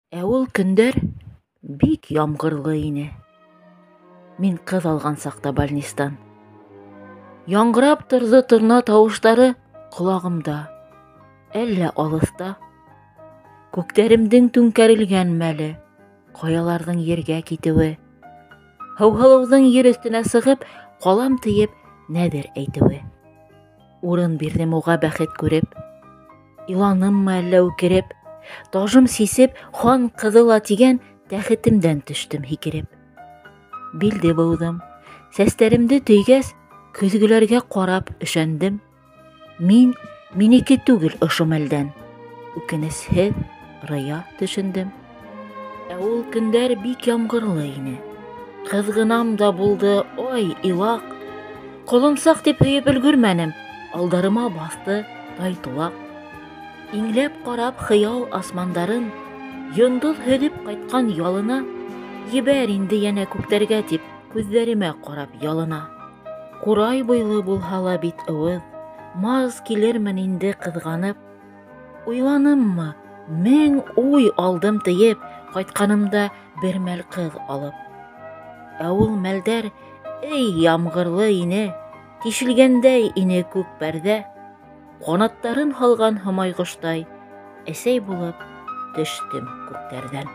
Ә ул көндәр бик ямғырлы ине. Мин ҡыҙ алған саҡта больнистан. Яңғырап торҙо торна тауыштары ҡолағымда, әллә алыҫта. Күктәремдең түңкәрелгән мәле, ҡаяларҙың ергә китеүе, һыуһылыуҙың ер өҫтөнә сығып, ҡалам тейеп, нәҙер әйтеүе. Урын бирҙем уға бәхет күреп, иланыммы әллә үкереп, тажым сисеп, хан ҡыҙыла тигән тәхетемдән төштөм һикереп. Билде быуҙым, сәстәремде төйгәс, көҙгөләргә ҡарап өшәндем. Мин минеке түгел ошо мәлдән, үкенесһеҙ рыя төшөндөм. Ә ул көндәр бик ямғырлы ине. Ҡыҙғынам да булды, ой, илаҡ. Ҡолонсаҡ тип һөйөп өлгөрмәнем, алдарыма баҫты тайтулаҡ. Иңләп ҡарап хыял асмандарын, йондоҙ һөҙөп ҡайтҡан ялына, ебәр инде йәнә күктәргә тип, күҙҙәремә ҡарап ялына. Ҡурай буйлы булһа ла бит ыуыҙ, маз килермен инде ҡыҙғанып. Уйланыммы, мең уй алдым тейеп, ҡайтҡанымда бер мәл ҡыҙ алып. Ә ул мәлдәр, эй, ямғырлы ине, тишелгәндәй ине күк пәрҙә. Ҡанаттарын һалған һымай ҡоштай, әсәй булып төштөм күктәрҙән.